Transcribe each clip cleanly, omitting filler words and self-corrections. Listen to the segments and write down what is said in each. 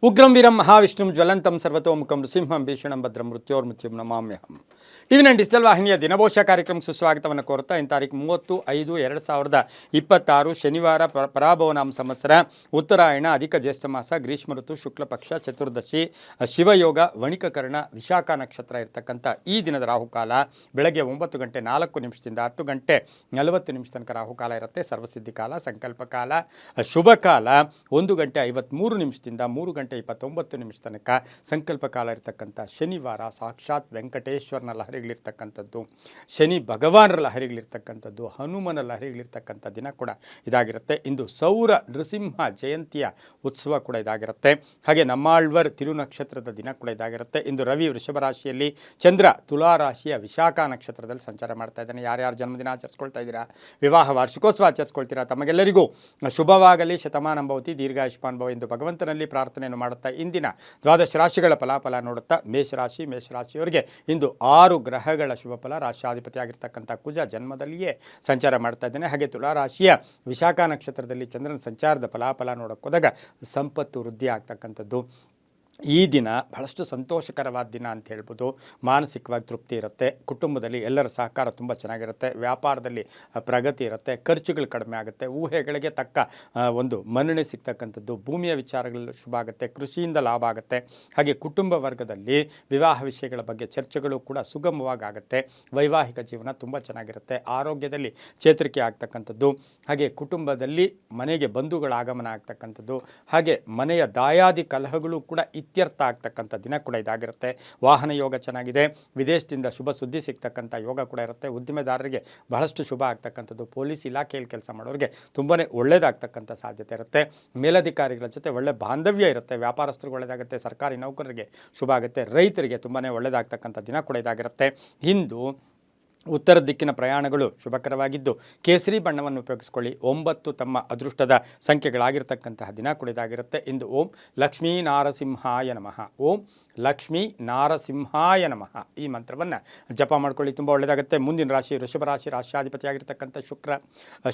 Ugramm Veeram ಮಹಾವಿಷ್ಣುಂ ಜ್ವಲಂತಂ ಸರ್ವತೋಮುಖಂ ನೃಸಿಂಹಂ ಭೀಷಣಂ ಭದ್ರಂ ಮೃತ್ಯೋರ್ಮೃತ್ಯುಂ ನಮಾಮ್ಯಹಂ. TV nine digital ವಾಹಿನಿಯ ದಿನಭೋಷ ಕಾರ್ಯಕ್ರಮಕ್ಕೆ ಸುಸ್ವಾಗತವನ್ನು ಕೋರುತ್ತಾ ತಾರೀಕು 30/5/2026 ಶನಿವಾರ ಪರಾಭವನಾಮ ಸಂವತ್ಸರ ಉತ್ತರಾಯಣ ಅಧಿಕ ಜ್ಯೇಷ್ಠ ಮಾಸ ಗ್ರೀಷ್ಮ ಋತು ಶುಕ್ಲ ಪಕ್ಷ ಚತುರ್ದಶಿ ಶಿವಯೋಗ ವಣಿಕಕರ್ಣ ವಿಶಾಖ ನಕ್ಷತ್ರ ಇರತಕ್ಕಂಥ ಈ ದಿನದ ರಾಹುಕಾಲ ಬೆಳಗ್ಗೆ 9 ಗಂಟೆ 4 ನಿಮಿಷದಿಂದ 10 ಗಂಟೆ 40 ನಿಮಿಷ ತನಕ ರಾಹುಕಾಲ ಇರುತ್ತೆ. ಸರ್ವಸಿದ್ಧಿ ಕಾಲ, ಸಂಕಲ್ಪ ಕಾಲ, ಶುಭ ಕಾಲ 1 ಗಂಟೆ 53 ನಿಮಿಷದಿಂದ 3 ಗಂಟೆ 29 ನಿಮಿಷ ತನಕ ಸಂಕಲ್ಪ ಕಾಲ ಇರತಕ್ಕಂಥ ಶನಿವಾರ ಸಾಕ್ಷಾತ್ ವೆಂಕಟೇಶ್ವರನ ಲಹರಿಗಳಿರ್ತಕ್ಕಂಥದ್ದು, ಶನಿ ಭಗವಾನರ ಲಹರಿಗಳಿರ್ತಕ್ಕಂಥದ್ದು, ಹನುಮನ ಲಹರಿಗಳಿರ್ತಕ್ಕಂಥ ದಿನ ಕೂಡ ಇದಾಗಿರುತ್ತೆ. ಇಂದು ಸೌರ ನೃಸಿಂಹ ಜಯಂತಿಯ ಉತ್ಸವ ಕೂಡ ಇದಾಗಿರುತ್ತೆ. ಹಾಗೆ ನಮ್ಮಾಳ್ವರ್ ತಿರುನಕ್ಷತ್ರದ ದಿನ ಕೂಡ ಇದಾಗಿರುತ್ತೆ. ಇಂದು ರವಿ ವೃಷಭ ರಾಶಿಯಲ್ಲಿ, ಚಂದ್ರ ತುಲಾ ರಾಶಿಯ ವಿಶಾಖ ನಕ್ಷತ್ರದಲ್ಲಿ ಸಂಚಾರ ಮಾಡ್ತಾ ಇದ್ದಾನೆ. ಯಾರ್ಯಾರು ಜನ್ಮದಿನ ಆಚರಿಸ್ಕೊಳ್ತಾ ಇದ್ದೀರಾ, ವಿವಾಹ ವಾರ್ಷಿಕೋತ್ಸವ ಆಚರಿಸ್ಕೊಳ್ತೀರಾ, ತಮಗೆಲ್ಲರಿಗೂ ಶುಭವಾಗಲಿ, ಶತಮಾನಂ ಭವತಿ, ದೀರ್ಘಾಯುಷ್ಮಾನ್ ಭವ ಎಂದು ಭಗವಂತನಲ್ಲಿ ಪ್ರಾರ್ಥನೆಯನ್ನು ಮಾಡುತ್ತಾ ಇಂದಿನ ದ್ವಾದಶ ರಾಶಿಗಳ ಫಲಾಫಲ ನೋಡುತ್ತಾ ಮೇಷರಾಶಿಯವರಿಗೆ ಇಂದು 6 ಗ್ರಹಗಳ ಶುಭ ಫಲ. ರಾಶಿಯಾಧಿಪತಿ ಆಗಿರ್ತಕ್ಕಂಥ ಕುಜ ಜನ್ಮದಲ್ಲಿಯೇ ಸಂಚಾರ ಮಾಡ್ತಾ ಇದ್ದಾನೆ. ಹಾಗೆ ತುಲಾ ರಾಶಿಯ ವಿಶಾಖ ನಕ್ಷತ್ರದಲ್ಲಿ ಚಂದ್ರನ ಸಂಚಾರದ ಫಲಾಫಲ ನೋಡೋಕೆ ಹೋದಾಗ ಸಂಪತ್ತು ವೃದ್ಧಿ ಆಗ್ತಕ್ಕಂಥದ್ದು. ಈ ದಿನ ಬಹಳಷ್ಟು ಸಂತೋಷಕರವಾದ ದಿನ ಅಂತ ಹೇಳ್ಬೋದು. ಮಾನಸಿಕವಾಗಿ ತೃಪ್ತಿ ಇರುತ್ತೆ, ಕುಟುಂಬದಲ್ಲಿ ಎಲ್ಲರ ಸಹಕಾರ ತುಂಬ ಚೆನ್ನಾಗಿರುತ್ತೆ, ವ್ಯಾಪಾರದಲ್ಲಿ ಪ್ರಗತಿ ಇರುತ್ತೆ, ಖರ್ಚುಗಳು ಕಡಿಮೆ ಆಗುತ್ತೆ, ಊಹೆಗಳಿಗೆ ತಕ್ಕ ಒಂದು ಮನ್ನಣೆ ಸಿಗ್ತಕ್ಕಂಥದ್ದು, ಭೂಮಿಯ ವಿಚಾರಗಳು ಶುಭ ಆಗುತ್ತೆ, ಕೃಷಿಯಿಂದ ಲಾಭ ಆಗುತ್ತೆ. ಹಾಗೆ ಕುಟುಂಬ ವರ್ಗದಲ್ಲಿ ವಿವಾಹ ವಿಷಯಗಳ ಬಗ್ಗೆ ಚರ್ಚೆಗಳು ಕೂಡ ಸುಗಮವಾಗಿ ಆಗುತ್ತೆ. ವೈವಾಹಿಕ ಜೀವನ ತುಂಬ ಚೆನ್ನಾಗಿರುತ್ತೆ, ಆರೋಗ್ಯದಲ್ಲಿ ಚೇತರಿಕೆ ಆಗ್ತಕ್ಕಂಥದ್ದು. ಹಾಗೆ ಕುಟುಂಬದಲ್ಲಿ ಮನೆಗೆ ಬಂಧುಗಳ ಆಗಮನ ಆಗ್ತಕ್ಕಂಥದ್ದು. ಹಾಗೆ ಮನೆಯ ದಾಯಾದಿ ಕಲಹಗಳು ಕೂಡ ಇತ್ಯರ್ಥ ಆಗ್ತಕ್ಕಂಥ ದಿನ ಕೂಡ ಇದಾಗಿರುತ್ತೆ. ವಾಹನ ಯೋಗ ಚೆನ್ನಾಗಿದೆ, ವಿದೇಶದಿಂದ ಶುಭ ಸುದ್ದಿ ಸಿಗ್ತಕ್ಕಂಥ ಯೋಗ ಕೂಡ ಇರುತ್ತೆ. ಉದ್ದಿಮೆದಾರರಿಗೆ ಬಹಳಷ್ಟು ಶುಭ ಆಗ್ತಕ್ಕಂಥದ್ದು. ಪೊಲೀಸ್ ಇಲಾಖೆಯಲ್ಲಿ ಕೆಲಸ ಮಾಡೋರಿಗೆ ತುಂಬಾ ಒಳ್ಳೆಯದಾಗ್ತಕ್ಕಂಥ ಸಾಧ್ಯತೆ ಇರುತ್ತೆ. ಮೇಲಧಿಕಾರಿಗಳ ಜೊತೆ ಒಳ್ಳೆ ಬಾಂಧವ್ಯ ಇರುತ್ತೆ. ವ್ಯಾಪಾರಸ್ಥರಿಗೆ ಒಳ್ಳೆಯದಾಗುತ್ತೆ, ಸರ್ಕಾರಿ ನೌಕರರಿಗೆ ಶುಭ ಆಗುತ್ತೆ, ರೈತರಿಗೆ ತುಂಬಾ ಒಳ್ಳೆಯದಾಗ್ತಕ್ಕಂಥ ದಿನ ಕೂಡ ಇದಾಗಿರುತ್ತೆ. ಇಂದು ಉತ್ತರ ದಿಕ್ಕಿನ ಪ್ರಯಾಣಗಳು ಶುಭಕರವಾಗಿದ್ದು ಕೇಸರಿ ಬಣ್ಣವನ್ನು ಉಪಯೋಗಿಸ್ಕೊಳ್ಳಿ. 9 ತಮ್ಮ ಅದೃಷ್ಟದ ಸಂಖ್ಯೆಗಳಾಗಿರ್ತಕ್ಕಂತಹ ದಿನ ಕೂಡ ಇದಾಗಿರುತ್ತೆ. ಇಂದು ಓಂ ಲಕ್ಷ್ಮೀ ನಾರಸಿಂಹಾಯ ನಮಃ, ಓಂ ಲಕ್ಷ್ಮೀ ನಾರಸಿಂಹಾಯ ನಮಃ ಈ ಮಂತ್ರವನ್ನು ಜಪ ಮಾಡ್ಕೊಳ್ಳಿ, ತುಂಬ ಒಳ್ಳೆಯದಾಗುತ್ತೆ. ಮುಂದಿನ ರಾಶಿ ವೃಷಭ ರಾಶಿ. ರಾಶಿಯಾಧಿಪತಿಯಾಗಿರ್ತಕ್ಕಂಥ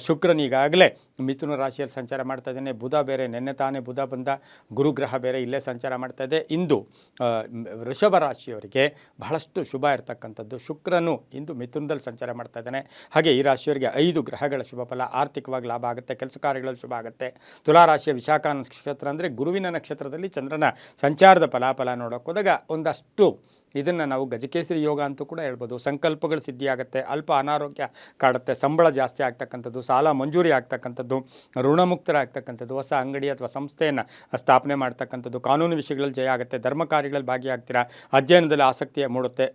ಶುಕ್ರನೀಗಾಗಲೇ ಮಿಥುನ ರಾಶಿಯಲ್ಲಿ ಸಂಚಾರ ಮಾಡ್ತಾ ಇದ್ದೇನೆ. ಬುಧ ಬೇರೆ ನಿನ್ನೆ ತಾನೇ ಬುಧ ಬಂದ, ಗುರುಗ್ರಹ ಬೇರೆ ಇಲ್ಲೇ ಸಂಚಾರ ಮಾಡ್ತಾ ಇದೆ. ಇಂದು ವೃಷಭ ರಾಶಿಯವರಿಗೆ ಬಹಳಷ್ಟು ಶುಭ ಇರತಕ್ಕಂಥದ್ದು. ಶುಕ್ರನು ಇಂದು ಮಿಥುನದಲ್ಲಿ ಸಂಚಾರ ಮಾಡ್ತಾ ಇದ್ದಾನೆ. ಹಾಗೆ ಈ ರಾಶಿಯವರಿಗೆ 5 ಗ್ರಹಗಳ ಶುಭ ಫಲ. ಆರ್ಥಿಕವಾಗಿ ಲಾಭ ಆಗುತ್ತೆ, ಕೆಲಸ ಕಾರ್ಯಗಳಲ್ಲಿ ಶುಭ ಆಗುತ್ತೆ. ತುಲಾ ರಾಶಿಯ ವಿಶಾಖ ನಕ್ಷತ್ರ ಅಂದರೆ ಗುರುವಿನ ನಕ್ಷತ್ರದಲ್ಲಿ ಚಂದ್ರನ ಸಂಚಾರದ ಫಲಾಫಲ ನೋಡೋಕೆ ಹೋದಾಗ ಒಂದಷ್ಟು ಇದನ್ನು ನಾವು ಗಜಕೇಸರಿ ಯೋಗ ಅಂತೂ ಕೂಡ ಹೇಳ್ಬೋದು. ಸಂಕಲ್ಪಗಳು ಸಿದ್ಧಿಯಾಗುತ್ತೆ, ಅಲ್ಪ ಅನಾರೋಗ್ಯ ಕಾಡುತ್ತೆ, ಸಂಬಳ ಜಾಸ್ತಿ ಆಗ್ತಕ್ಕಂಥದ್ದು, ಸಾಲ ಮಂಜೂರಿ ಆಗ್ತಕ್ಕಂಥದ್ದು, ಋಣಮುಕ್ತರಾಗ್ತಕ್ಕಂಥದ್ದು, ಹೊಸ ಅಂಗಡಿ ಅಥವಾ ಸಂಸ್ಥೆಯನ್ನು ಸ್ಥಾಪನೆ ಮಾಡ್ತಕ್ಕಂಥದ್ದು, ಕಾನೂನು ವಿಷಯಗಳಲ್ಲಿ ಜಯ ಆಗುತ್ತೆ, ಧರ್ಮ ಕಾರ್ಯಗಳಲ್ಲಿ ಭಾಗಿಯಾಗ್ತೀರಾ, ಅಧ್ಯಯನದಲ್ಲಿ ಆಸಕ್ತಿಯ ಮೂಡುತ್ತೆ,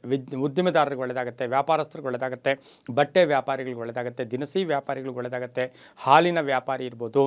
ಉದ್ಯಮೆದಾರರಿಗೆ ಒಳ್ಳೆಯದಾಗುತ್ತೆ, ವ್ಯಾಪಾರಸ್ಥರಿಗೆ ಒಳ್ಳೆಯದಾಗುತ್ತೆ, ಬಟ್ಟೆ ವ್ಯಾಪಾರಿಗಳಿಗೆ ಒಳ್ಳೆಯದಾಗುತ್ತೆ, ದಿನಸಿ ವ್ಯಾಪಾರಿಗಳಿಗೆ ಒಳ್ಳೆಯದಾಗುತ್ತೆ, ಹಾಲಿನ ವ್ಯಾಪಾರಿ ಇರ್ಬೋದು,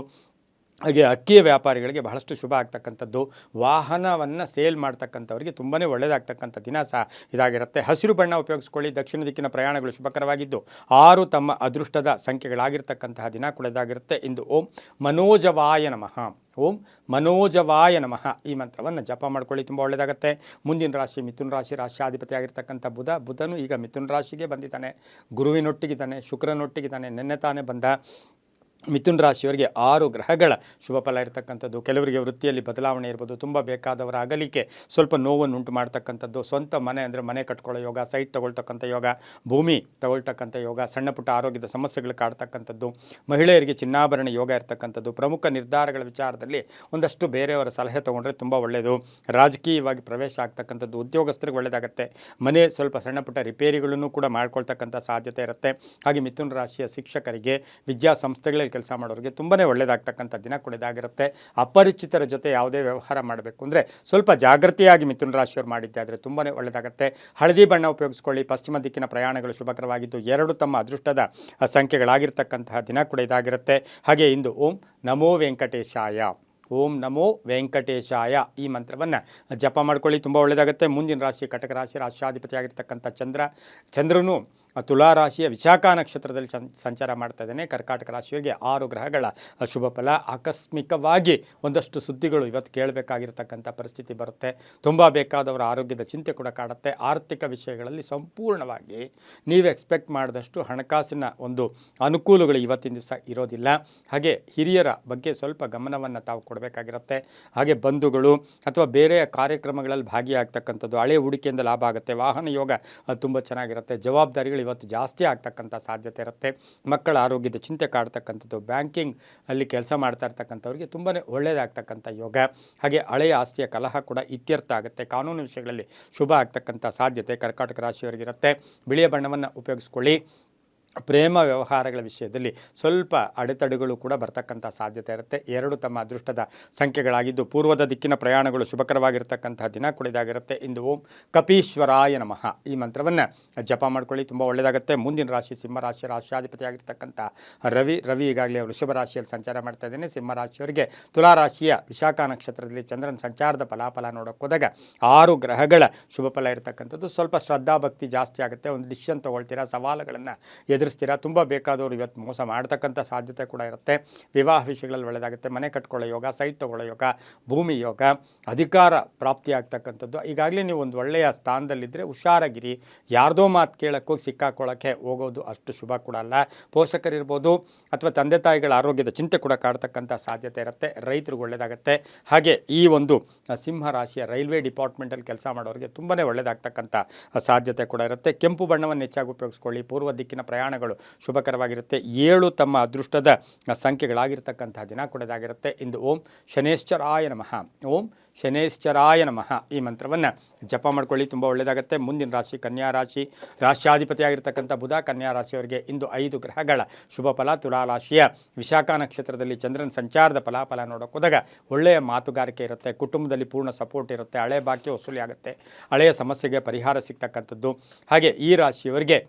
ಹಾಗೆ ಅಕ್ಕಿಯ ವ್ಯಾಪಾರಿಗಳಿಗೆ ಬಹಳಷ್ಟು ಶುಭ ಆಗ್ತಕ್ಕಂಥದ್ದು. ವಾಹನವನ್ನು ಸೇಲ್ ಮಾಡ್ತಕ್ಕಂಥವ್ರಿಗೆ ತುಂಬಾ ಒಳ್ಳೆಯದಾಗ್ತಕ್ಕಂಥ ದಿನ ಸಹ ಇದಾಗಿರುತ್ತೆ. ಹಸಿರು ಬಣ್ಣ ಉಪಯೋಗಿಸ್ಕೊಳ್ಳಿ. ದಕ್ಷಿಣ ದಿಕ್ಕಿನ ಪ್ರಯಾಣಗಳು ಶುಭಕರವಾಗಿದ್ದು 6 ತಮ್ಮ ಅದೃಷ್ಟದ ಸಂಖ್ಯೆಗಳಾಗಿರ್ತಕ್ಕಂತಹ ದಿನ ಕೂಡ ಇದಾಗಿರುತ್ತೆ. ಇಂದು ಓಂ ಮನೋಜವಾಯ ನಮಃ, ಓಂ ಮನೋಜವಾಯ ನಮಃ ಈ ಮಂತ್ರವನ್ನು ಜಪ ಮಾಡ್ಕೊಳ್ಳಿ, ತುಂಬ ಒಳ್ಳೆಯದಾಗುತ್ತೆ. ಮುಂದಿನ ರಾಶಿ ಮಿಥುನ ರಾಶಿ. ರಾಶಿಯಾಧಿಪತಿ ಆಗಿರ್ತಕ್ಕಂಥ ಬುಧನು ಈಗ ಮಿಥುನ ರಾಶಿಗೆ ಬಂದಿದ್ದಾನೆ, ಗುರುವಿನೊಟ್ಟಿಗಿದ್ದಾನೆ, ಶುಕ್ರನೊಟ್ಟಿಗಿದ್ದಾನೆ, ನಿನ್ನೆ ತಾನೇ ಬಂದ. ಮಿಥುನ ರಾಶಿಯವರಿಗೆ 6 ಗ್ರಹಗಳ ಶುಭ ಫಲ ಇರತಕ್ಕಂಥದ್ದು. ಕೆಲವರಿಗೆ ವೃತ್ತಿಯಲ್ಲಿ ಬದಲಾವಣೆ ಇರ್ಬೋದು, ತುಂಬ ಬೇಕಾದವರ ಅಗಲಿಕೆ ಸ್ವಲ್ಪ ನೋವನ್ನು ಉಂಟು ಮಾಡ್ತಕ್ಕಂಥದ್ದು, ಸ್ವಂತ ಮನೆ ಅಂದರೆ ಮನೆ ಕಟ್ಕೊಳ್ಳೋ ಯೋಗ, ಸೈಟ್ ತಗೊಳ್ತಕ್ಕಂಥ ಯೋಗ, ಭೂಮಿ ತಗೊಳ್ತಕ್ಕಂಥ ಯೋಗ, ಸಣ್ಣ ಪುಟ್ಟ ಆರೋಗ್ಯದ ಸಮಸ್ಯೆಗಳು ಕಾಡ್ತಕ್ಕಂಥದ್ದು, ಮಹಿಳೆಯರಿಗೆ ಚಿನ್ನಾಭರಣ ಯೋಗ ಇರ್ತಕ್ಕಂಥದ್ದು, ಪ್ರಮುಖ ನಿರ್ಧಾರಗಳ ವಿಚಾರದಲ್ಲಿ ಒಂದಷ್ಟು ಬೇರೆಯವರ ಸಲಹೆ ತೊಗೊಂಡ್ರೆ ತುಂಬ ಒಳ್ಳೆಯದು. ರಾಜಕೀಯವಾಗಿ ಪ್ರವೇಶ ಆಗ್ತಕ್ಕಂಥದ್ದು, ಉದ್ಯೋಗಸ್ಥರಿಗೆ ಒಳ್ಳೆಯದಾಗುತ್ತೆ, ಮನೆ ಸ್ವಲ್ಪ ಸಣ್ಣ ಪುಟ್ಟ ರಿಪೇರಿಗಳನ್ನು ಕೂಡ ಮಾಡ್ಕೊಳ್ತಕ್ಕಂಥ ಸಾಧ್ಯತೆ ಇರುತ್ತೆ. ಹಾಗೆ ಮಿಥುನ ರಾಶಿಯ ಶಿಕ್ಷಕರಿಗೆ, ವಿದ್ಯಾಸಂಸ್ಥೆಗಳಲ್ಲಿ ಕೆಲಸ ಮಾಡೋರಿಗೆ ತುಂಬಾ ಒಳ್ಳೆಯದಾಗ್ತಕ್ಕಂಥ ದಿನ ಕೂಡ ಇದಾಗಿರುತ್ತೆ. ಅಪರಿಚಿತರ ಜೊತೆ ಯಾವುದೇ ವ್ಯವಹಾರ ಮಾಡಬೇಕು ಅಂದರೆ ಸ್ವಲ್ಪ ಜಾಗೃತಿಯಾಗಿ ಮಿಥುನ ರಾಶಿಯವರು ಮಾಡಿದ್ದೆ ಆದರೆ ತುಂಬಾ ಒಳ್ಳೆಯದಾಗುತ್ತೆ. ಹಳದಿ ಬಣ್ಣ ಉಪಯೋಗಿಸ್ಕೊಳ್ಳಿ. ಪಶ್ಚಿಮ ದಿಕ್ಕಿನ ಪ್ರಯಾಣಗಳು ಶುಭಕರವಾಗಿದ್ದು 2 ತಮ್ಮ ಅದೃಷ್ಟದ ಸಂಖ್ಯೆಗಳಾಗಿರ್ತಕ್ಕಂತಹ ದಿನ ಕೂಡ ಇದಾಗಿರುತ್ತೆ. ಹಾಗೆ ಇಂದು ಓಂ ನಮೋ ವೆಂಕಟೇಶಾಯ, ಓಂ ನಮೋ ವೆಂಕಟೇಶಾಯ ಈ ಮಂತ್ರವನ್ನು ಜಪ ಮಾಡ್ಕೊಳ್ಳಿ, ತುಂಬ ಒಳ್ಳೆಯದಾಗುತ್ತೆ. ಮುಂದಿನ ರಾಶಿ ಕಟಕ ರಾಶಿ. ರಾಶಿಯಾಧಿಪತಿಯಾಗಿರ್ತಕ್ಕಂಥ ಚಂದ್ರನು ತುಲಾರಾಶಿಯ ವಿಶಾಖ ನಕ್ಷತ್ರದಲ್ಲಿ ಸಂಚಾರ ಮಾಡ್ತಾ ಇದ್ದೇನೆ. ಕರ್ಕಾಟಕ ರಾಶಿಯವರಿಗೆ 6 ಗ್ರಹಗಳ ಶುಭ ಫಲ. ಆಕಸ್ಮಿಕವಾಗಿ ಒಂದಷ್ಟು ಸುದ್ದಿಗಳು ಇವತ್ತು ಕೇಳಬೇಕಾಗಿರ್ತಕ್ಕಂಥ ಪರಿಸ್ಥಿತಿ ಬರುತ್ತೆ. ತುಂಬ ಬೇಕಾದವರ ಆರೋಗ್ಯದ ಚಿಂತೆ ಕೂಡ ಕಾಡುತ್ತೆ. ಆರ್ಥಿಕ ವಿಷಯಗಳಲ್ಲಿ ಸಂಪೂರ್ಣವಾಗಿ ನೀವು ಎಕ್ಸ್ಪೆಕ್ಟ್ ಮಾಡಿದಷ್ಟು ಹಣಕಾಸಿನ ಒಂದು ಅನುಕೂಲಗಳು ಇವತ್ತಿನ ದಿವಸ ಇರೋದಿಲ್ಲ. ಹಾಗೆ ಹಿರಿಯರ ಬಗ್ಗೆ ಸ್ವಲ್ಪ ಗಮನವನ್ನು ತಾವು ಕೊಡಬೇಕಾಗಿರುತ್ತೆ. ಹಾಗೆ ಬಂಧುಗಳು ಅಥವಾ ಬೇರೆ ಕಾರ್ಯಕ್ರಮಗಳಲ್ಲಿ ಭಾಗಿಯಾಗ್ತಕ್ಕಂಥದ್ದು, ಹಳೆಯ ಹೂಡಿಕೆಯಿಂದ ಲಾಭ ಆಗುತ್ತೆ. ವಾಹನ ಯೋಗ ತುಂಬ ಚೆನ್ನಾಗಿರುತ್ತೆ. ಜವಾಬ್ದಾರಿಗಳು ಇವತ್ತು ಜಾಸ್ತಿ ಆಗ್ತಕ್ಕಂಥ ಸಾಧ್ಯತೆ ಇರುತ್ತೆ. ಮಕ್ಕಳ ಆರೋಗ್ಯದ ಚಿಂತೆ ಕಾಡ್ತಕ್ಕಂಥದ್ದು, ಬ್ಯಾಂಕಿಂಗ್ ಅಲ್ಲಿ ಕೆಲಸ ಮಾಡ್ತಾ ಇರ್ತಕ್ಕಂಥವ್ರಿಗೆ ತುಂಬಾ ಒಳ್ಳೆಯದಾಗ್ತಕ್ಕಂಥ ಯೋಗ. ಹಾಗೆ ಹಳೆಯ ಆಸ್ತಿಯ ಕಲಹ ಕೂಡ ಇತ್ಯರ್ಥ ಆಗುತ್ತೆ. ಕಾನೂನು ವಿಷಯಗಳಲ್ಲಿ ಶುಭ ಆಗ್ತಕ್ಕಂಥ ಸಾಧ್ಯತೆ ಕರ್ಕಾಟಕ ರಾಶಿಯವರಿಗಿರುತ್ತೆ. ಬಿಳಿಯ ಬಣ್ಣವನ್ನು ಉಪಯೋಗಿಸ್ಕೊಳ್ಳಿ. ಪ್ರೇಮ ವ್ಯವಹಾರಗಳ ವಿಷಯದಲ್ಲಿ ಸ್ವಲ್ಪ ಅಡೆತಡೆಗಳು ಕೂಡ ಬರ್ತಕ್ಕಂಥ ಸಾಧ್ಯತೆ ಇರುತ್ತೆ. 2 ತಮ್ಮ ಅದೃಷ್ಟದ ಸಂಖ್ಯೆಗಳಾಗಿದ್ದು ಪೂರ್ವದ ದಿಕ್ಕಿನ ಪ್ರಯಾಣಗಳು ಶುಭಕರವಾಗಿರ್ತಕ್ಕಂಥ ದಿನ ಕೂಡ ಇದಾಗಿರುತ್ತೆ. ಇಂದು ಓಂ ಕಪೀಶ್ವರಾಯ ನಮಃ ಈ ಮಂತ್ರವನ್ನು ಜಪ ಮಾಡ್ಕೊಳ್ಳಿ, ತುಂಬ ಒಳ್ಳೆಯದಾಗುತ್ತೆ. ಮುಂದಿನ ರಾಶಿ ಸಿಂಹರಾಶಿ, ರಾಶಿಯಾಧಿಪತಿಯಾಗಿರ್ತಕ್ಕಂಥ ರವಿ ಈಗಾಗಲೇ ವೃಷಭ ರಾಶಿಯಲ್ಲಿ ಸಂಚಾರ ಮಾಡ್ತಾ ಇದ್ದೇನೆ. ಸಿಂಹರಾಶಿಯವರಿಗೆ ತುಲಾರಾಶಿಯ ವಿಶಾಖ ನಕ್ಷತ್ರದಲ್ಲಿ ಚಂದ್ರನ ಸಂಚಾರದ ಫಲಾಫಲ ನೋಡೋಕೆ ಹೋದಾಗ 6 ಗ್ರಹಗಳ ಶುಭ ಫಲ ಇರತಕ್ಕಂಥದ್ದು. ಸ್ವಲ್ಪ ಶ್ರದ್ಧಾಭಕ್ತಿ ಜಾಸ್ತಿ ಆಗುತ್ತೆ. ಒಂದು ಡಿಸಿಷನ್ ತೊಗೊಳ್ತೀರಾ, ಸವಾಲುಗಳನ್ನು ಎದುರಿಸ್ತೀರಾ. ತುಂಬ ಬೇಕಾದವರು ಇವತ್ತು ಮೋಸ ಮಾಡ್ತಕ್ಕಂಥ ಸಾಧ್ಯತೆ ಕೂಡ ಇರುತ್ತೆ. ವಿವಾಹ ವಿಷಯಗಳಲ್ಲಿ ಒಳ್ಳೆಯದಾಗುತ್ತೆ. ಮನೆ ಕಟ್ಕೊಳ್ಳೋ ಯೋಗ, ಸೈಟ್ ತೊಗೊಳ್ಳೋ ಯೋಗ, ಭೂಮಿ ಯೋಗ, ಅಧಿಕಾರ ಪ್ರಾಪ್ತಿಯಾಗ್ತಕ್ಕಂಥದ್ದು. ಈಗಾಗಲೇ ನೀವು ಒಂದು ಒಳ್ಳೆಯ ಸ್ಥಾನದಲ್ಲಿದ್ದರೆ ಹುಷಾರಾಗಿರಿ. ಯಾರ್ದೋ ಮಾತು ಕೇಳೋಕ್ಕೆ ಸಿಕ್ಕಾಕೊಳ್ಳೋಕ್ಕೆ ಹೋಗೋದು ಅಷ್ಟು ಶುಭ ಕೂಡ ಅಲ್ಲ. ಪೋಷಕರಿರ್ಬೋದು ಅಥವಾ ತಂದೆ ತಾಯಿಗಳ ಆರೋಗ್ಯದ ಚಿಂತೆ ಕೂಡ ಕಾಡ್ತಕ್ಕಂಥ ಸಾಧ್ಯತೆ ಇರುತ್ತೆ. ರೈತರಿಗೆ ಒಳ್ಳೆಯದಾಗುತ್ತೆ. ಹಾಗೆ ಈ ಒಂದು ಸಿಂಹ ರಾಶಿಯ ರೈಲ್ವೆ ಡಿಪಾರ್ಟ್ಮೆಂಟಲ್ಲಿ ಕೆಲಸ ಮಾಡೋರಿಗೆ ತುಂಬಾ ಒಳ್ಳೆಯದಾಗ್ತಕ್ಕಂಥ ಸಾಧ್ಯತೆ ಕೂಡ ಇರುತ್ತೆ. ಕೆಂಪು ಬಣ್ಣವನ್ನು ಹೆಚ್ಚಾಗಿ ಉಪಯೋಗಿಸ್ಕೊಳ್ಳಿ. ಪೂರ್ವ ದಿಕ್ಕಿನ ಪ್ರಯಾಣಗಳು ಶುಭಕರವಾಗಿರುತ್ತೆ. 7 ತಮ್ಮ ಅದೃಷ್ಟದ ಸಂಖ್ಯೆಗಳಾಗಿರ್ತಕ್ಕಂಥ ದಿನ ಕೂಡ ಇದಾಗಿರುತ್ತೆ. ಇಂದು ಓಂ ಶನೇಶ್ಚರಾಯ ನಮಃ, ಓಂ ಶನೇಶ್ಚರಾಯ ನಮಃ ಈ ಮಂತ್ರವನ್ನು ಜಪ ಮಾಡ್ಕೊಳ್ಳಿ, ತುಂಬ ಒಳ್ಳೆಯದಾಗುತ್ತೆ. ಮುಂದಿನ ರಾಶಿ ಕನ್ಯಾ ರಾಶಿ, ರಾಶಿಯಾಧಿಪತಿಯಾಗಿರ್ತಕ್ಕಂಥ ಬುಧ. ಕನ್ಯಾ ರಾಶಿಯವರಿಗೆ ಇಂದು 5 ಗ್ರಹಗಳ ಶುಭ ಫಲ. ತುಲಾರಾಶಿಯ ವಿಶಾಖ ನಕ್ಷತ್ರದಲ್ಲಿ ಚಂದ್ರನ ಸಂಚಾರದ ಫಲಾಫಲ ನೋಡೋಕೆ ಹೋದಾಗ ಒಳ್ಳೆಯ ಮಾತುಗಾರಿಕೆ ಇರುತ್ತೆ. ಕುಟುಂಬದಲ್ಲಿ ಪೂರ್ಣ ಸಪೋರ್ಟ್ ಇರುತ್ತೆ. ಹಳೆ ಬಾಕಿ ವಸೂಲಿ ಆಗುತ್ತೆ. ಹಳೆಯ ಸಮಸ್ಯೆಗೆ ಪರಿಹಾರ ಸಿಗ್ತಕ್ಕಂಥದ್ದು. ಹಾಗೆ ಈ ರಾಶಿಯವರಿಗೆ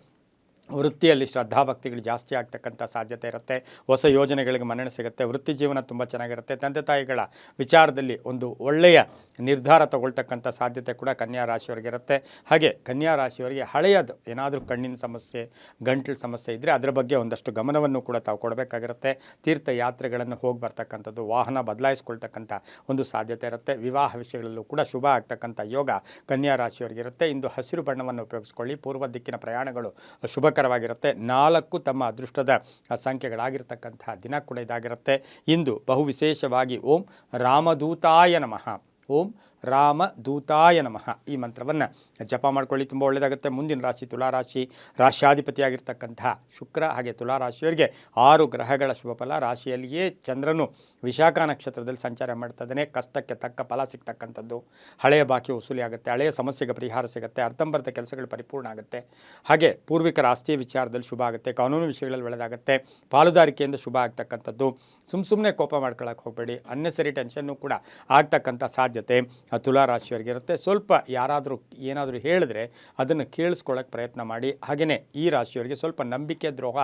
ವೃತ್ತಿಯಲ್ಲಿ ಶ್ರದ್ಧಾಭಕ್ತಿಗಳು ಜಾಸ್ತಿ ಆಗ್ತಕ್ಕಂಥ ಸಾಧ್ಯತೆ ಇರುತ್ತೆ. ಹೊಸ ಯೋಜನೆಗಳಿಗೆ ಮನ್ನಣೆ ಸಿಗುತ್ತೆ. ವೃತ್ತಿ ಜೀವನ ತುಂಬ ಚೆನ್ನಾಗಿರುತ್ತೆ. ತಂದೆ ತಾಯಿಗಳ ವಿಚಾರದಲ್ಲಿ ಒಂದು ಒಳ್ಳೆಯ ನಿರ್ಧಾರ ತಗೊಳ್ತಕ್ಕಂಥ ಸಾಧ್ಯತೆ ಕೂಡ ಕನ್ಯಾ ರಾಶಿಯವರಿಗಿರುತ್ತೆ. ಹಾಗೆ ಕನ್ಯಾ ರಾಶಿಯವರಿಗೆ ಹಳೆಯದು ಏನಾದರೂ ಕಣ್ಣಿನ ಸಮಸ್ಯೆ, ಗಂಟಲು ಸಮಸ್ಯೆ ಇದ್ದರೆ ಅದರ ಬಗ್ಗೆ ಒಂದಷ್ಟು ಗಮನವನ್ನು ಕೂಡ ತಾವು ಕೊಡಬೇಕಾಗಿರುತ್ತೆ. ತೀರ್ಥಯಾತ್ರೆಗಳನ್ನು ಹೋಗಿ ಬರ್ತಕ್ಕಂಥದ್ದು, ವಾಹನ ಬದಲಾಯಿಸ್ಕೊಳ್ತಕ್ಕಂಥ ಒಂದು ಸಾಧ್ಯತೆ ಇರುತ್ತೆ. ವಿವಾಹ ವಿಷಯಗಳಲ್ಲೂ ಕೂಡ ಶುಭ ಆಗ್ತಕ್ಕಂಥ ಯೋಗ ಕನ್ಯಾ ರಾಶಿಯವರಿಗಿರುತ್ತೆ. ಇಂದು ಹಸಿರು ಬಣ್ಣವನ್ನು ಉಪಯೋಗಿಸ್ಕೊಳ್ಳಿ. ಪೂರ್ವ ದಿಕ್ಕಿನ ಪ್ರಯಾಣಗಳು ಶುಭಕರವಾಗಿರುತ್ತೆ. 4 ತಮ್ಮ ಅದೃಷ್ಟದ ಸಂಖ್ಯೆಗಳಾಗಿರ್ತಕ್ಕಂತಹ ದಿನ ಕೂಡ ಇದಾಗಿರುತ್ತೆ. ಇಂದು ಬಹು ವಿಶೇಷವಾಗಿ ಓಂ ರಾಮದೂತಾಯ ನಮಃ, ಓಂ ರಾಮದೂತಾಯ ನಮಃ ಈ ಮಂತ್ರವನ್ನು ಜಪ ಮಾಡ್ಕೊಳ್ಳಿ, ತುಂಬ ಒಳ್ಳೆಯದಾಗುತ್ತೆ. ಮುಂದಿನ ರಾಶಿ ತುಲಾರಾಶಿ, ರಾಶಿಯಾಧಿಪತಿಯಾಗಿರ್ತಕ್ಕಂತಹ ಶುಕ್ರ. ಹಾಗೆ ತುಲಾರಾಶಿಯವರಿಗೆ 6 ಗ್ರಹಗಳ ಶುಭ ಫಲ. ರಾಶಿಯಲ್ಲಿಯೇ ಚಂದ್ರನು ವಿಶಾಖ ನಕ್ಷತ್ರದಲ್ಲಿ ಸಂಚಾರ ಮಾಡ್ತಾ ಇದ್ದಾನೆ. ಕಷ್ಟಕ್ಕೆ ತಕ್ಕ ಫಲ ಸಿಗ್ತಕ್ಕಂಥದ್ದು, ಹಳೆಯ ಬಾಕಿ ವಸೂಲಿ ಆಗುತ್ತೆ. ಹಳೆಯ ಸಮಸ್ಯೆಗೆ ಪರಿಹಾರ ಸಿಗುತ್ತೆ. ಅರ್ಧಂಬರ್ಧ ಕೆಲಸಗಳು ಪರಿಪೂರ್ಣ ಆಗುತ್ತೆ. ಹಾಗೆ ಪೂರ್ವಿಕರ ಆಸ್ತಿಯ ವಿಚಾರದಲ್ಲಿ ಶುಭ ಆಗುತ್ತೆ. ಕಾನೂನು ವಿಷಯಗಳಲ್ಲಿ ಒಳ್ಳೆಯದಾಗುತ್ತೆ. ಪಾಲುದಾರಿಕೆಯಿಂದ ಶುಭ ಆಗ್ತಕ್ಕಂಥದ್ದು. ಸುಮ್ಮನೆ ಕೋಪ ಮಾಡ್ಕೊಳ್ಳೋಕೆ ಹೋಗಬೇಡಿ. ಅನ್ನೆಸರಿ ಟೆನ್ಷನ್ನು ಕೂಡ ಆಗ್ತಕ್ಕಂಥ ಸಾಧ್ಯತೆ ತುಲಾರಾಶಿಯವರಿಗಿರುತ್ತೆ. ಸ್ವಲ್ಪ ಯಾರಾದರೂ ಏನಾದರೂ ಹೇಳಿದ್ರೆ ಅದನ್ನು ಕೇಳಿಸ್ಕೊಳ್ಳೋಕೆ ಪ್ರಯತ್ನ ಮಾಡಿ. ಹಾಗೆಯೇ ಈ ರಾಶಿಯವರಿಗೆ ಸ್ವಲ್ಪ ನಂಬಿಕೆ ದ್ರೋಹ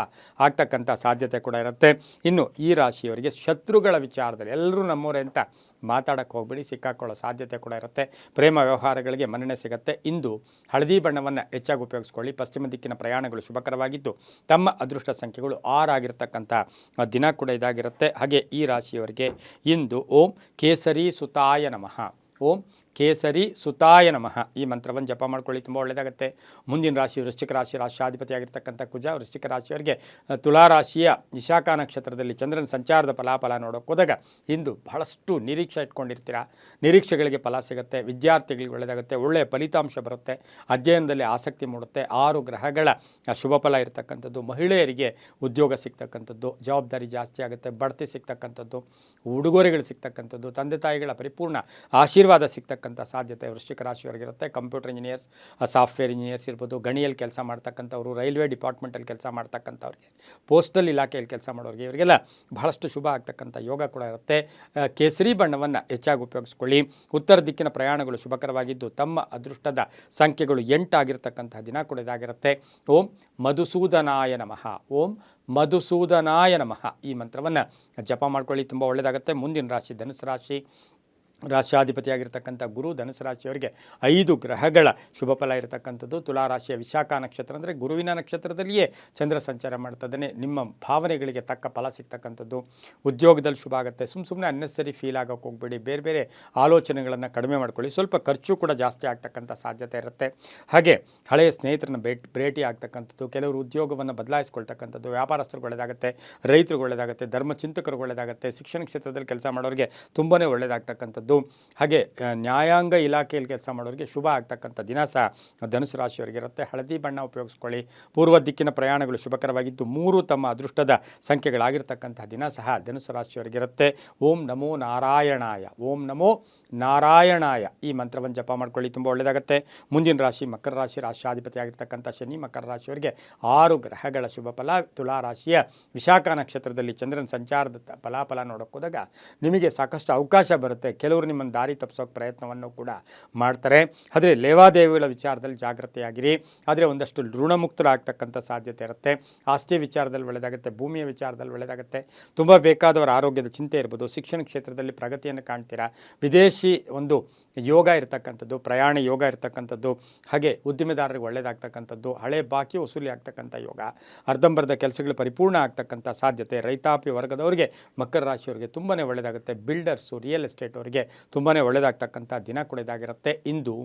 ಆಗ್ತಕ್ಕಂಥ ಸಾಧ್ಯತೆ ಕೂಡ ಇರುತ್ತೆ. ಇನ್ನು ಈ ರಾಶಿಯವರಿಗೆ ಶತ್ರುಗಳ ವಿಚಾರದಲ್ಲಿ ಎಲ್ಲರೂ ನಮ್ಮವರೇ ಅಂತ ಮಾತಾಡೋಕ್ಕೆ ಹೋಗಬೇಡಿ, ಸಿಕ್ಕಾಕೊಳ್ಳೋ ಸಾಧ್ಯತೆ ಕೂಡ ಇರುತ್ತೆ. ಪ್ರೇಮ ವ್ಯವಹಾರಗಳಿಗೆ ಮನ್ನಣೆ ಸಿಗುತ್ತೆ. ಇಂದು ಹಳದಿ ಬಣ್ಣವನ್ನು ಹೆಚ್ಚಾಗಿ ಉಪಯೋಗಿಸ್ಕೊಳ್ಳಿ. ಪಶ್ಚಿಮ ದಿಕ್ಕಿನ ಪ್ರಯಾಣಗಳು ಶುಭಕರವಾಗಿದ್ದು ತಮ್ಮ ಅದೃಷ್ಟ ಸಂಖ್ಯೆಗಳು 6 ಆಗಿರ್ತಕ್ಕಂಥ ದಿನ ಕೂಡ ಇದಾಗಿರುತ್ತೆ. ಹಾಗೆ ಈ ರಾಶಿಯವರಿಗೆ ಇಂದು ಓಂ ಕೇಸರಿ ಸುತಾಯ ನಮಃ, ಓಂ ಕೇಸರಿ ಸುತಾಯ ನಮಃ ಈ ಮಂತ್ರವನ್ನು ಜಪ ಮಾಡ್ಕೊಳ್ಳಿ, ತುಂಬ ಒಳ್ಳೆಯದಾಗುತ್ತೆ. ಮುಂದಿನ ರಾಶಿ ವೃಶ್ಚಿಕ ರಾಶಿ, ರಾಶಿಯಾಧಿಪತಿಯಾಗಿರ್ತಕ್ಕಂಥ ಕುಜ. ವೃಶ್ಚಿಕ ರಾಶಿಯವರಿಗೆ ತುಲಾರಾಶಿಯ ವಿಶಾಖ ನಕ್ಷತ್ರದಲ್ಲಿ ಚಂದ್ರನ ಸಂಚಾರದ ಫಲಾಫಲ ನೋಡೋಕೆ ಹೋದಾಗ ಇಂದು ಬಹಳಷ್ಟು ನಿರೀಕ್ಷೆ ಇಟ್ಕೊಂಡಿರ್ತೀರ. ನಿರೀಕ್ಷೆಗಳಿಗೆ ಫಲ ಸಿಗುತ್ತೆ. ವಿದ್ಯಾರ್ಥಿಗಳಿಗೆ ಒಳ್ಳೆಯದಾಗುತ್ತೆ. ಒಳ್ಳೆಯ ಫಲಿತಾಂಶ ಬರುತ್ತೆ. ಅಧ್ಯಯನದಲ್ಲಿ ಆಸಕ್ತಿ ಮೂಡುತ್ತೆ. 6 ಗ್ರಹಗಳ ಶುಭ ಫಲ ಇರತಕ್ಕಂಥದ್ದು. ಮಹಿಳೆಯರಿಗೆ ಉದ್ಯೋಗ ಸಿಗ್ತಕ್ಕಂಥದ್ದು, ಜವಾಬ್ದಾರಿ ಜಾಸ್ತಿ ಆಗುತ್ತೆ. ಬಡ್ತಿ ಸಿಗ್ತಕ್ಕಂಥದ್ದು, ಉಡುಗೊರೆಗಳು ಸಿಗ್ತಕ್ಕಂಥದ್ದು, ತಂದೆ ತಾಯಿಗಳ ಪರಿಪೂರ್ಣ ಆಶೀರ್ವಾದ ಸಿಗ್ತಕ್ಕಂಥ ಸಾಧ್ಯತೆ ವೃಶ್ಚಿಕ ರಾಶಿಯವರಿಗಿರುತ್ತೆ. ಕಂಪ್ಯೂಟರ್ ಇಂಜಿನಿಯರ್ಸ್, ಸಾಫ್ಟ್ವೇರ್ ಇಂಜಿನಿಯರ್ಸ್ ಇರ್ಬೋದು, ಗಣಿಯಲ್ಲಿ ಕೆಲಸ ಮಾಡ್ತಕ್ಕಂಥವ್ರು, ರೈಲ್ವೆ ಡಿಪಾರ್ಟ್ಮೆಂಟಲ್ಲಿ ಕೆಲಸ ಮಾಡ್ತಕ್ಕಂಥವ್ರಿಗೆ, ಪೋಸ್ಟಲ್ ಇಲಾಖೆಯಲ್ಲಿ ಕೆಲಸ ಮಾಡೋರಿಗೆ, ಇವರಿಗೆಲ್ಲ ಬಹಳಷ್ಟು ಶುಭ ಆಗ್ತಕ್ಕಂಥ ಯೋಗ ಕೂಡ ಇರುತ್ತೆ. ಕೇಸರಿ ಬಣ್ಣವನ್ನು ಹೆಚ್ಚಾಗಿ ಉಪಯೋಗಿಸ್ಕೊಳ್ಳಿ. ಉತ್ತರ ದಿಕ್ಕಿನ ಪ್ರಯಾಣಗಳು ಶುಭಕರವಾಗಿದ್ದು ತಮ್ಮ ಅದೃಷ್ಟದ ಸಂಖ್ಯೆಗಳು 8 ಆಗಿರ್ತಕ್ಕಂಥ ದಿನ ಕೂಡ ಇದಾಗಿರುತ್ತೆ. ಓಂ ಮಧುಸೂದನಾಯ ನಮಃ, ಓಂ ಮಧುಸೂದನಾಯ ನಮಃ ಈ ಮಂತ್ರವನ್ನು ಜಪ ಮಾಡ್ಕೊಳ್ಳಿ, ತುಂಬ ಒಳ್ಳೆಯದಾಗುತ್ತೆ. ಮುಂದಿನ ರಾಶಿ ಧನುಸು ರಾಶಿ, ರಾಷ್ಟ್ರಾಧಿಪತಿಯಾಗಿರ್ತಕ್ಕಂಥ ಗುರು ಧನುಸು ರಾಶಿಯವರಿಗೆ 5 ಗ್ರಹಗಳ ಶುಭ ಫಲ ಇರತಕ್ಕಂಥದ್ದು. ತುಲಾ ರಾಶಿಯ ವಿಶಾಖ ನಕ್ಷತ್ರ ಅಂದರೆ ಗುರುವಿನ ನಕ್ಷತ್ರದಲ್ಲಿಯೇ ಚಂದ್ರ ಸಂಚಾರ ಮಾಡ್ತದೇ ನಿಮ್ಮ ಭಾವನೆಗಳಿಗೆ ತಕ್ಕ ಫಲ ಸಿಗ್ತಕ್ಕಂಥದ್ದು. ಉದ್ಯೋಗದಲ್ಲಿ ಶುಭ ಆಗುತ್ತೆ. ಸುಮ್ಮನೆ ಅನ್ನೆಸರಿ ಫೀಲ್ ಆಗೋಕ್ಕೆ ಹೋಗ್ಬೇಡಿ. ಬೇರೆ ಬೇರೆ ಆಲೋಚನೆಗಳನ್ನು ಕಡಿಮೆ ಮಾಡ್ಕೊಳ್ಳಿ. ಸ್ವಲ್ಪ ಖರ್ಚು ಕೂಡ ಜಾಸ್ತಿ ಆಗ್ತಕ್ಕಂಥ ಸಾಧ್ಯತೆ ಇರುತ್ತೆ. ಹಾಗೆ ಹಳೆಯ ಸ್ನೇಹಿತರನ್ನ ಭೇಟಿ ಆಗ್ತಕ್ಕಂಥದ್ದು, ಕೆಲವರು ಉದ್ಯೋಗವನ್ನು ಬದಲಾಯಿಸ್ಕೊಳ್ತಕ್ಕಂಥದ್ದು, ವ್ಯಾಪಾರಸ್ಥರಿಗೆ ಒಳ್ಳೆಯದಾಗುತ್ತೆ, ರೈತರಿಗೆ ಒಳ್ಳೆಯದಾಗುತ್ತೆ, ಧರ್ಮಚಿಂತಕರಿಗೆ ಒಳ್ಳೆಯದಾಗುತ್ತೆ, ಶಿಕ್ಷಣ ಕ್ಷೇತ್ರದಲ್ಲಿ ಕೆಲಸ ಮಾಡೋರಿಗೆ ತುಂಬಾ ಒಳ್ಳೆಯದಾಗ್ತಕ್ಕಂಥದ್ದು. ಹಾಗೆ ನ್ಯಾಯಾಂಗ ಇಲಾಖೆಯಲ್ಲಿ ಕೆಲಸ ಮಾಡೋರಿಗೆ ಶುಭ ಆಗ್ತಕ್ಕಂಥ ದಿನ ಸಹ ಧನುಸು ರಾಶಿಯವರಿಗಿರುತ್ತೆ. ಹಳದಿ ಬಣ್ಣ ಉಪಯೋಗಿಸ್ಕೊಳ್ಳಿ. ಪೂರ್ವ ದಿಕ್ಕಿನ ಪ್ರಯಾಣಗಳು ಶುಭಕರವಾಗಿದ್ದು 3 ತಮ್ಮ ಅದೃಷ್ಟದ ಸಂಖ್ಯೆಗಳಾಗಿರ್ತಕ್ಕಂಥ ದಿನ ಸಹ ಧನುಸು ರಾಶಿಯವರಿಗಿರುತ್ತೆ. ಓಂ ನಮೋ ನಾರಾಯಣಾಯ, ಓಂ ನಮೋ ನಾರಾಯಣಾಯ ಈ ಮಂತ್ರವನ್ನು ಜಪ ಮಾಡ್ಕೊಳ್ಳಿ, ತುಂಬ ಒಳ್ಳೆಯದಾಗುತ್ತೆ. ಮುಂದಿನ ರಾಶಿ ಮಕರ ರಾಶಿ. ರಾಷ್ಟ್ರಾಧಿಪತಿ ಆಗಿರ್ತಕ್ಕಂಥ ಶನಿ ಮಕರ ರಾಶಿಯವರಿಗೆ 6 ಗ್ರಹಗಳ ಶುಭ ಫಲ. ತುಲಾ ರಾಶಿಯ ವಿಶಾಖ ನಕ್ಷತ್ರದಲ್ಲಿ ಚಂದ್ರನ ಸಂಚಾರದ ಫಲಾಫಲ ನೋಡೋಕ್ಕೋದಾಗ ನಿಮಗೆ ಸಾಕಷ್ಟು ಅವಕಾಶ ಬರುತ್ತೆ. ಕೆಲವರು ನಿಮ್ಮನ್ನು ದಾರಿ ತಪ್ಪಿಸೋಕೆ ಪ್ರಯತ್ನವನ್ನು ಕೂಡ ಮಾಡ್ತಾರೆ. ಆದರೆ ಲೇವಾದೇವಿಗಳ ವಿಚಾರದಲ್ಲಿ ಜಾಗೃತಿಯಾಗಿರಿ. ಆದರೆ ಒಂದಷ್ಟು ಋಣಮುಕ್ತರಾಗ್ತಕ್ಕಂಥ ಸಾಧ್ಯತೆ ಇರುತ್ತೆ. ಆಸ್ತಿ ವಿಚಾರದಲ್ಲಿ ಒಳ್ಳೆಯದಾಗುತ್ತೆ, ಭೂಮಿಯ ವಿಚಾರದಲ್ಲಿ ಒಳ್ಳೆಯದಾಗುತ್ತೆ. ತುಂಬ ಬೇಕಾದವರ ಆರೋಗ್ಯದ ಚಿಂತೆ ಇರ್ಬೋದು. ಶಿಕ್ಷಣ ಕ್ಷೇತ್ರದಲ್ಲಿ ಪ್ರಗತಿಯನ್ನು ಕಾಣ್ತೀರಾ. ವಿದೇಶಿ ಒಂದು ಯೋಗ ಇರತಕ್ಕಂಥದ್ದು, ಪ್ರಯಾಣ ಯೋಗ ಇರತಕ್ಕಂಥದ್ದು, ಹಾಗೆ ಉದ್ದಿಮೆದಾರರಿಗೆ ಒಳ್ಳೆಯದಾಗ್ತಕ್ಕಂಥದ್ದು, ಹಳೆ ಬಾಕಿ ವಸೂಲಿ ಆಗ್ತಕ್ಕಂಥ ಯೋಗ, ಅರ್ಧಂಬರ್ಧ ಕೆಲಸಗಳು ಪರಿಪೂರ್ಣ ಆಗ್ತಕ್ಕಂಥ ಸಾಧ್ಯತೆ. ರೈತಾಪಿ ವರ್ಗದವರಿಗೆ ಮಕರ ರಾಶಿಯವರಿಗೆ ತುಂಬಾ ಒಳ್ಳೆಯದಾಗುತ್ತೆ. ಬಿಲ್ಡರ್ಸು, ರಿಯಲ್ ಎಸ್ಟೇಟ್ ಅವರಿಗೆ ತುಂಬಾ ಒಳ್ಳೆಯದಾಗ್ತಕ್ಕಂಥ ದಿನ ಕೂಡ ಇದಾಗಿರುತ್ತೆ. ಇಂದು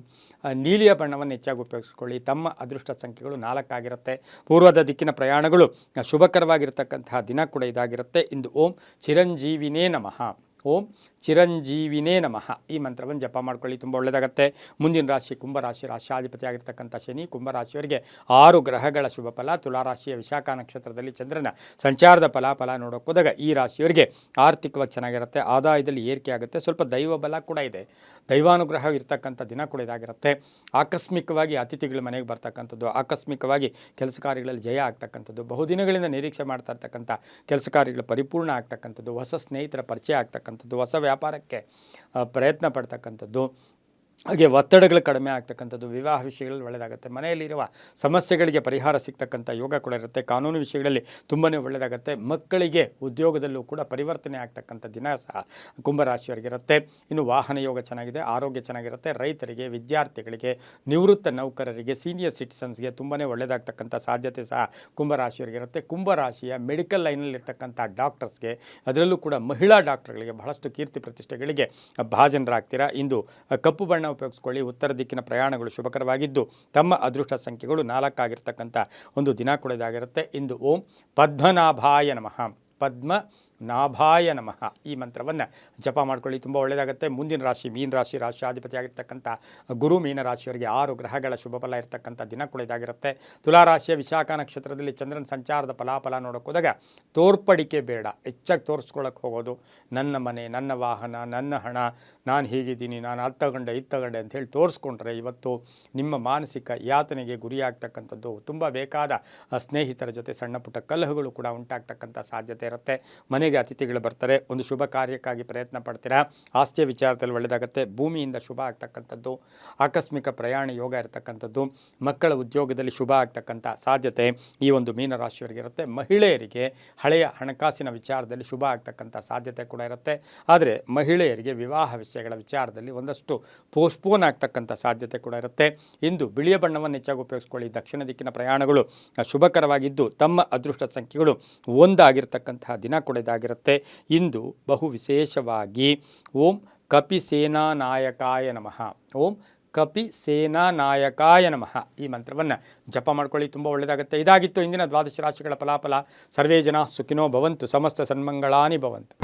ನೀಲಿಯ ಬಣ್ಣವನ್ನು ಹೆಚ್ಚಾಗಿ ಉಪಯೋಗಿಸ್ಕೊಳ್ಳಿ. ತಮ್ಮ ಅದೃಷ್ಟ ಸಂಖ್ಯೆಗಳು 4 ಆಗಿರುತ್ತೆ. ಪೂರ್ವದ ದಿಕ್ಕಿನ ಪ್ರಯಾಣಗಳು ಶುಭಕರವಾಗಿರ್ತಕ್ಕಂತಹ ದಿನ ಕೂಡ ಇದಾಗಿರುತ್ತೆ. ಇಂದು ಓಂ ಚಿರಂಜೀವಿನೇ ನಮಃ, ಓಂ ಚಿರಂಜೀವಿನೇ ನಮಃ ಈ ಮಂತ್ರವನ್ನು ಜಪ ಮಾಡ್ಕೊಳ್ಳಿ, ತುಂಬ ಒಳ್ಳೆಯದಾಗುತ್ತೆ. ಮುಂದಿನ ರಾಶಿ ಕುಂಭರಾಶಿ. ರಾಷ್ಟ್ರಾಧಿಪತಿ ಆಗಿರ್ತಕ್ಕಂಥ ಶನಿ ಕುಂಭರಾಶಿಯವರಿಗೆ 6 ಗ್ರಹಗಳ ಶುಭ ಫಲ. ತುಲಾರಾಶಿಯ ವಿಶಾಖ ನಕ್ಷತ್ರದಲ್ಲಿ ಚಂದ್ರನ ಸಂಚಾರದ ಫಲಾಫಲ ನೋಡೋಕ್ಕೋದಾಗ ಈ ರಾಶಿಯವರಿಗೆ ಆರ್ಥಿಕವಾಗಿ ಚೆನ್ನಾಗಿರುತ್ತೆ. ಆದಾಯದಲ್ಲಿ ಏರಿಕೆ ಆಗುತ್ತೆ. ಸ್ವಲ್ಪ ದೈವ ಬಲ ಕೂಡ ಇದೆ, ದೈವಾನುಗ್ರಹ ಇರ್ತಕ್ಕಂಥ ದಿನ ಕೂಡ ಇದಾಗಿರುತ್ತೆ. ಆಕಸ್ಮಿಕವಾಗಿ ಅತಿಥಿಗಳ ಮನೆಗೆ ಬರ್ತಕ್ಕಂಥದ್ದು, ಆಕಸ್ಮಿಕವಾಗಿ ಕೆಲಸ ಕಾರ್ಯಗಳಲ್ಲಿ ಜಯ ಆಗ್ತಕ್ಕಂಥದ್ದು, ಬಹುದಿನಗಳಿಂದ ನಿರೀಕ್ಷೆ ಮಾಡ್ತಾ ಇರ್ತಕ್ಕಂಥ ಕೆಲಸ ಕಾರ್ಯಗಳು ಪರಿಪೂರ್ಣ ಆಗ್ತಕ್ಕಂಥದ್ದು, ಹೊಸ ಸ್ನೇಹಿತರ ಪರಿಚಯ ಆಗ್ತಕ್ಕಂಥದ್ದು, ಹೊಸ ವ್ಯಾಪಾರಕ್ಕೆ ಪ್ರಯತ್ನ ಪಡ್ತಕ್ಕಂಥದ್ದು, ಹಾಗೆ ಒತ್ತಡಗಳು ಕಡಿಮೆ ಆಗ್ತಕ್ಕಂಥದ್ದು, ವಿವಾಹ ವಿಷಯಗಳಲ್ಲಿ ಒಳ್ಳೆಯದಾಗುತ್ತೆ. ಮನೆಯಲ್ಲಿರುವ ಸಮಸ್ಯೆಗಳಿಗೆ ಪರಿಹಾರ ಸಿಗ್ತಕ್ಕಂಥ ಯೋಗ ಕೂಡ ಇರುತ್ತೆ. ಕಾನೂನು ವಿಷಯಗಳಲ್ಲಿ ತುಂಬಾ ಒಳ್ಳೆಯದಾಗುತ್ತೆ. ಮಕ್ಕಳಿಗೆ ಉದ್ಯೋಗದಲ್ಲೂ ಕೂಡ ಪರಿವರ್ತನೆ ಆಗ್ತಕ್ಕಂಥ ದಿನ ಸಹ ಕುಂಭರಾಶಿಯವರಿಗಿರುತ್ತೆ. ಇನ್ನು ವಾಹನ ಯೋಗ ಚೆನ್ನಾಗಿದೆ, ಆರೋಗ್ಯ ಚೆನ್ನಾಗಿರುತ್ತೆ. ರೈತರಿಗೆ, ವಿದ್ಯಾರ್ಥಿಗಳಿಗೆ, ನಿವೃತ್ತ ನೌಕರರಿಗೆ, ಸೀನಿಯರ್ ಸಿಟಿಸನ್ಸ್ಗೆ ತುಂಬಾ ಒಳ್ಳೆಯದಾಗ್ತಕ್ಕಂಥ ಸಾಧ್ಯತೆ ಸಹ ಕುಂಭರಾಶಿಯವರಿಗಿರುತ್ತೆ. ಕುಂಭರಾಶಿಯ ಮೆಡಿಕಲ್ ಲೈನಲ್ಲಿರ್ತಕ್ಕಂಥ ಡಾಕ್ಟರ್ಸ್ಗೆ, ಅದರಲ್ಲೂ ಕೂಡ ಮಹಿಳಾ ಡಾಕ್ಟರ್ಗಳಿಗೆ ಬಹಳಷ್ಟು ಕೀರ್ತಿ ಪ್ರತಿಷ್ಠೆಗಳಿಗೆ ಭಾಜನರಾಗ್ತೀರಾ. ಇಂದು ಕಪ್ಪು ಬಣ್ಣ ಉಪಯೋಗಿಸ್ಕೊಳ್ಳಿ. ಉತ್ತರ ದಿಕ್ಕಿನ ಪ್ರಯಾಣಗಳು ಶುಭಕರವಾಗಿದ್ದು ತಮ್ಮ ಅದೃಷ್ಟ ಸಂಖ್ಯೆಗಳು 4 ಆಗಿರ್ತಕ್ಕಂಥ ಒಂದು ದಿನ ಕೂಡ ಇದಾಗಿರುತ್ತೆ. ಇಂದು ಓಂ ಪದ್ಮನಾಭಾಯ ನಮಃ, ಪದ್ಮನಾಭಾಯ ನಮಃ ಈ ಮಂತ್ರವನ್ನು ಜಪ ಮಾಡ್ಕೊಳ್ಳಿ, ತುಂಬ ಒಳ್ಳೆಯದಾಗುತ್ತೆ. ಮುಂದಿನ ರಾಶಿ ಮೀನ ರಾಶಿ. ರಾಷ್ಟ್ರಾಧಿಪತಿ ಆಗಿರ್ತಕ್ಕಂಥ ಗುರು ಮೀನ ರಾಶಿಯವರಿಗೆ 6 ಗ್ರಹಗಳ ಶುಭ ಫಲ ಇರತಕ್ಕಂಥ ದಿನ ಕೂಡ ಇದಾಗಿರುತ್ತೆ. ತುಲಾರಾಶಿಯ ವಿಶಾಖ ನಕ್ಷತ್ರದಲ್ಲಿ ಚಂದ್ರನ ಸಂಚಾರದ ಫಲಾಫಲ ನೋಡೋಕ್ಕೋದಾಗ ತೋರ್ಪಡಿಕೆ ಬೇಡ, ಹೆಚ್ಚಾಗಿ ತೋರಿಸ್ಕೊಳ್ಳೋಕೆ ಹೋಗೋದು, ನನ್ನ ಮನೆ, ನನ್ನ ವಾಹನ, ನನ್ನ ಹಣ, ನಾನು ಹೀಗಿದ್ದೀನಿ, ನಾನು ಅದು ತಗೊಂಡೆ ಅಂಥೇಳಿ ತೋರಿಸ್ಕೊಂಡ್ರೆ ಇವತ್ತು ನಿಮ್ಮ ಮಾನಸಿಕ ಯಾತನೆಗೆ ಗುರಿಯಾಗ್ತಕ್ಕಂಥದ್ದು. ತುಂಬ ಬೇಕಾದ ಸ್ನೇಹಿತರ ಜೊತೆ ಸಣ್ಣ ಪುಟ್ಟ ಕಲಹಗಳು ಕೂಡ ಉಂಟಾಗ್ತಕ್ಕಂಥ ಸಾಧ್ಯತೆ ಇರುತ್ತೆ. ಮನೆಗೆ ಅತಿಥಿಗಳು ಬರ್ತಾರೆ. ಒಂದು ಶುಭ ಕಾರ್ಯಕ್ಕಾಗಿ ಪ್ರಯತ್ನ ಪಡ್ತೀರಾ. ಆಸ್ತಿಯ ವಿಚಾರದಲ್ಲಿ ಒಳ್ಳೆಯದಾಗುತ್ತೆ. ಭೂಮಿಯಿಂದ ಶುಭ ಆಗ್ತಕ್ಕಂಥದ್ದು, ಆಕಸ್ಮಿಕ ಪ್ರಯಾಣ ಯೋಗ ಇರತಕ್ಕಂಥದ್ದು, ಮಕ್ಕಳ ಉದ್ಯೋಗದಲ್ಲಿ ಶುಭ ಆಗ್ತಕ್ಕಂಥ ಸಾಧ್ಯತೆ ಈ ಒಂದು ಮೀನರಾಶಿಯವರಿಗಿರುತ್ತೆ. ಮಹಿಳೆಯರಿಗೆ ಹಳೆಯ ಹಣಕಾಸಿನ ವಿಚಾರದಲ್ಲಿ ಶುಭ ಆಗ್ತಕ್ಕಂಥ ಸಾಧ್ಯತೆ ಕೂಡ ಇರುತ್ತೆ. ಆದರೆ ಮಹಿಳೆಯರಿಗೆ ವಿವಾಹ ವಿಷಯಗಳ ವಿಚಾರದಲ್ಲಿ ಒಂದಷ್ಟು ಪೋಸ್ಟ್ಪೋನ್ ಆಗ್ತಕ್ಕಂಥ ಸಾಧ್ಯತೆ ಕೂಡ ಇರುತ್ತೆ. ಇಂದು ಬಿಳಿಯ ಬಣ್ಣವನ್ನು ಹೆಚ್ಚಾಗಿ ಉಪಯೋಗಿಸ್ಕೊಳ್ಳಿ. ದಕ್ಷಿಣ ದಿಕ್ಕಿನ ಪ್ರಯಾಣಗಳು ಶುಭಕರವಾಗಿದ್ದು ತಮ್ಮ ಅದೃಷ್ಟ ಸಂಖ್ಯೆಗಳು 1 ಆಗಿರ್ತಕ್ಕಂತಹ ದಿನ ಕೂಡ ಇದಾಗಿರುತ್ತೆ. ಇಂದು ಬಹು ವಿಶೇಷವಾಗಿ ಓಂ ಕಪಿ ಸೇನಾ ನಾಯಕಾಯ ನಮಃ, ಓಂ ಕಪಿ ಸೇನಾ ನಾಯಕಾಯ ನಮಃ ಈ ಮಂತ್ರವನ್ನು ಜಪ ಮಾಡ್ಕೊಳ್ಳಿ, ತುಂಬ ಒಳ್ಳೆಯದಾಗುತ್ತೆ. ಇದಾಗಿತ್ತು ಇಂದಿನ 12 ರಾಶಿಗಳ ಫಲಾಫಲ. ಸರ್ವೇ ಜನ ಸುಖಿನೋ ಭವಂತು, ಸಮಸ್ತ ಸನ್ಮಂಗಳಾನಿ ಭವಂತು.